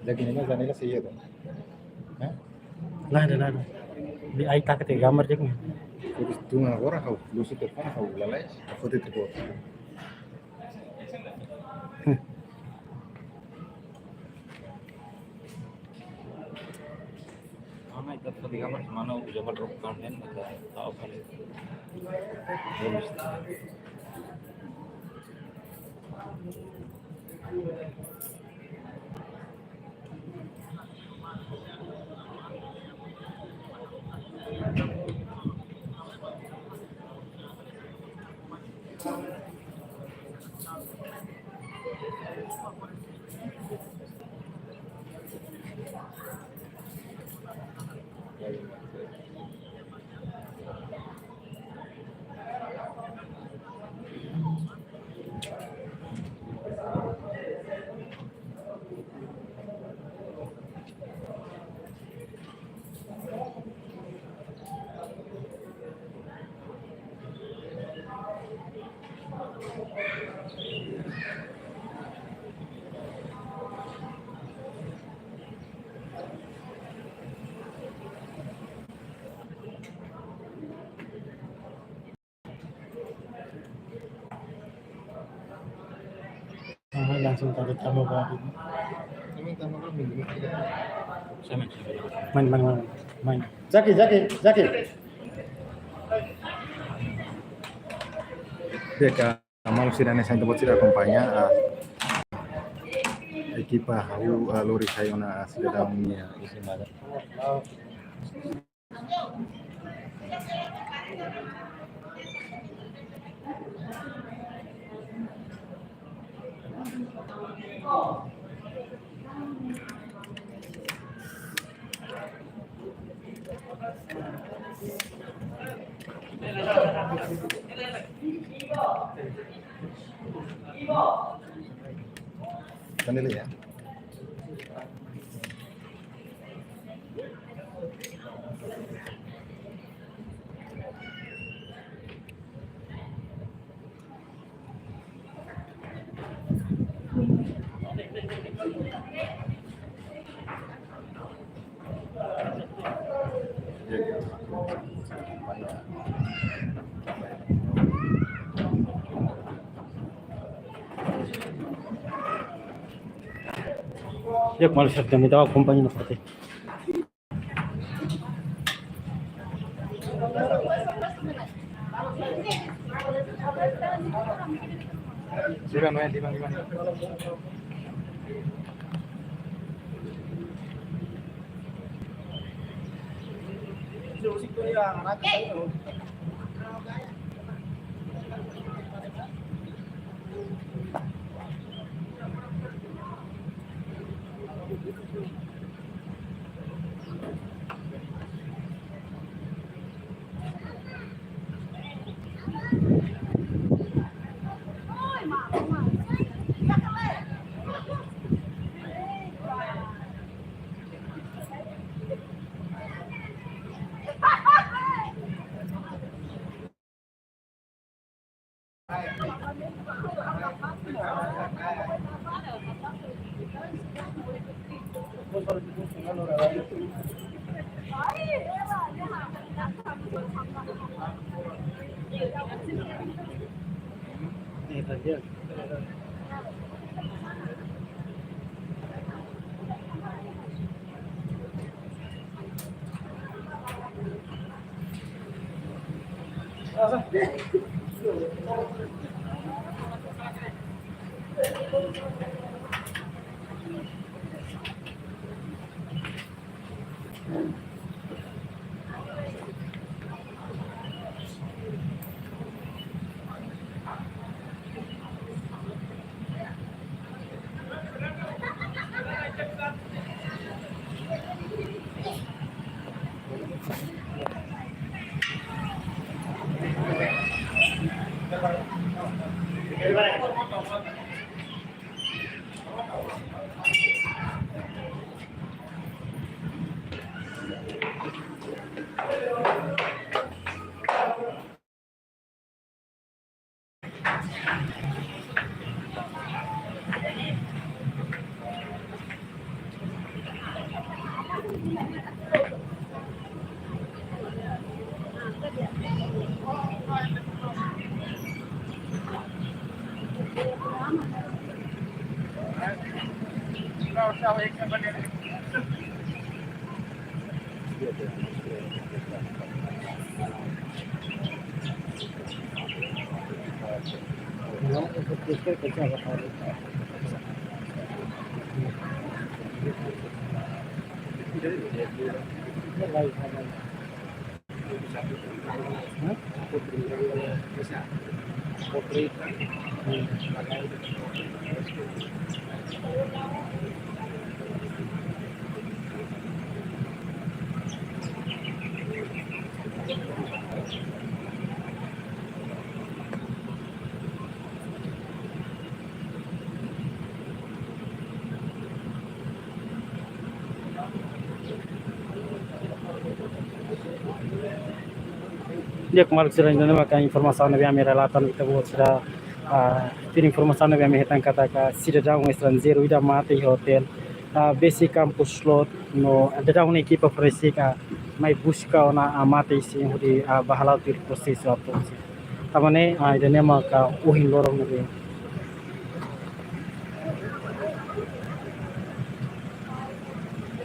Jadi ini zanila sih itu. Hah? Nah, ada. Di ay tak te gambar jek nih. Terus tunggu orang kau, lu sudah kau lalai, foto itu kau. Mana itu tadi kamar mana udah jaman rock kan tahu kali. Bagus. Langsung taruh tamu baru. Ini tamu lu minggu ini. Main. Zaki. Deka, malu sih dan saya tempat sih kompanya. Ekipa hau lori sayona sudah daunnya isi mana. Kanila ya. Yuk malu siap jam itu aku kumpulnya seperti. Siapa di mana? Dia kemarin sudah ini maka informasi nabi kami relatan kita buat sudah tin informasi nabi kami hitung kata sudah jauh estrangeiro ida mati hotel basic campus slot no ada jauh nih equipa fresca mai busca ona mati sih di bahalau tir proses waktu sih tamane ida nih maka uhin lorong nabi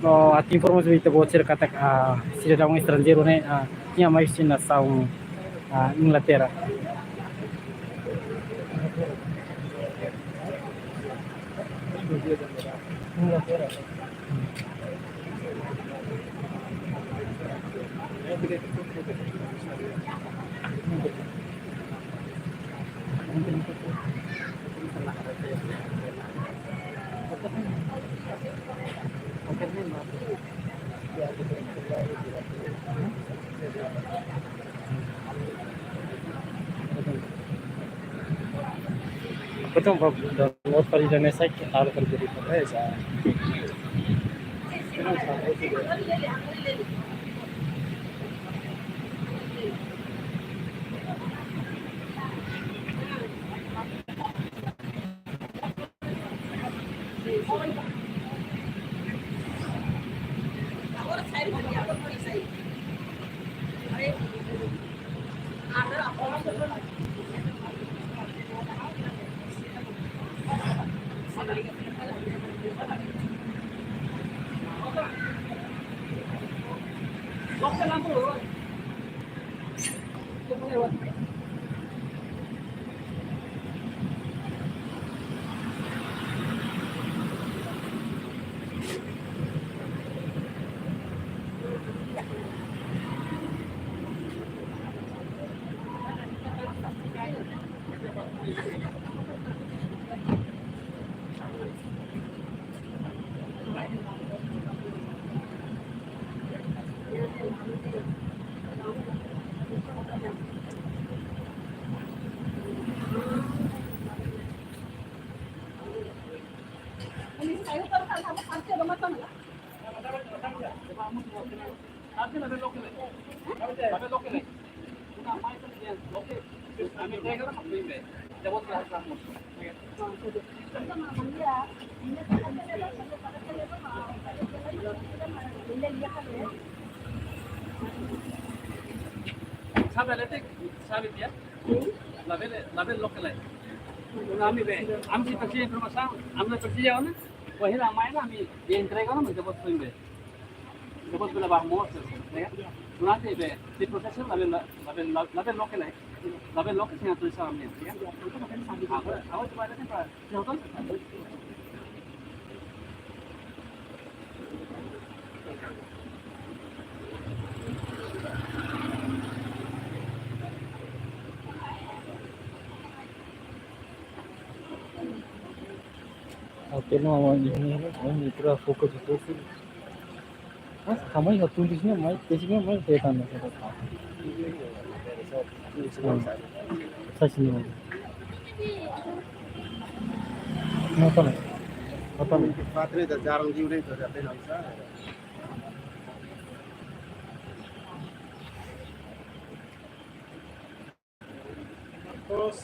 no at informasi kita buat sudah kata sudah jauh estrangeiro nih tinha mais de nação Inglaterra. Betul, download kali dan saya tahu kerja di sana. Sabit ya? Label lokal है. आमची तशी informação, आमला तशी जाऊ ना. पहिला आम्ही ना आम्ही जे entrega ना म्हणजे बस तुम्ही. Depois pela barmoça, né? Durante esse processo label local है. Label local sem autorização ambiental, ya. Agora tu vai dar para não Oke, no, ini mitra fokus itu sih. Kamai nggak tulisnya, mai, basicnya mai kelihatan. Saya sini. Apa nih? Apa nih? Baterai त jarang जिउँदै छ झट्टै लाग्छ terus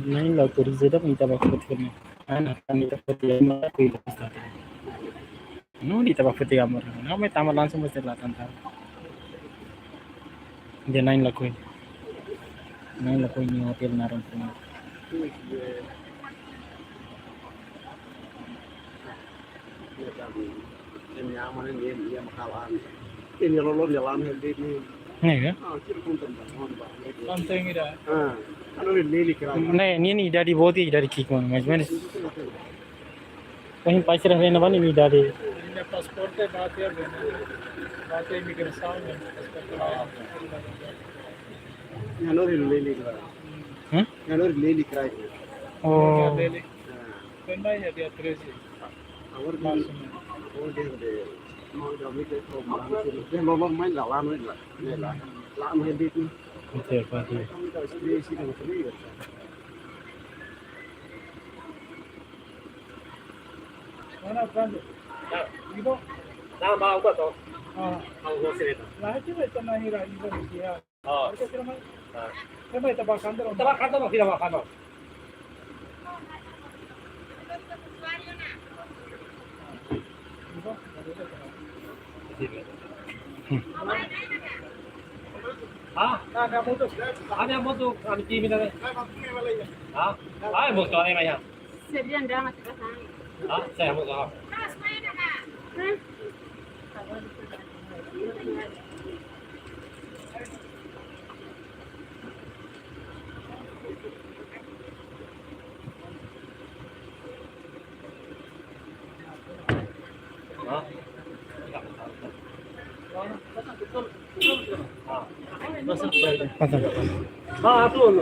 Main laut Rizeda minta bakut kami. Anak kami dapat yang mana kuil pasti. No di tabak putih kamar. Kami tamat langsung mesti latan tahu. Dia nain lakuin. Nain lakuin di hotel Narong Punga. Ini aman ini dia makalan. Ini lolor jalan hebat ini. Nih ya? Kira pun tentang apa? Something ida. Anu ini kira. Nih dari bodi dari kikon. Macam ni. Kहीं पैसे रह ना बनी मीडा दे Ini pasport te baat ya bena. Baat immigration ne passport. Anu ini kira. Hah? Anu ini kira. oh Delhi. Bena ya dia crazy. Awar ni. Oh dia. Mau jami ke to malam tu. Dia lolor main lalan ni lah. Ni lah. Lalan hebat ni. betul pasti Kami tak sendiri sih dengan sendiri. Mana friend? Ibu. Nah, mau apa tu? Mau go sini tu. Lah itu itu nahi rai ibu dia. Oh. Kita kira mai. Kita itu bakal kantor. Kita kantor kita bakal kantor. हाँ ना वो तो आने वो तो हम टीम में हाँ हाँ वो तो आने में यहाँ Sebian dah mati kan? हाँ saya mau कहा हाँ हाँ आप लोग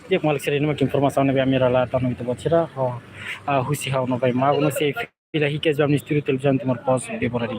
Dia malik sering mak informasi na biar mira lah tanu itu bocira. Husi hau no bay magu no se fila hikes bam nisturu television timur pos de borari.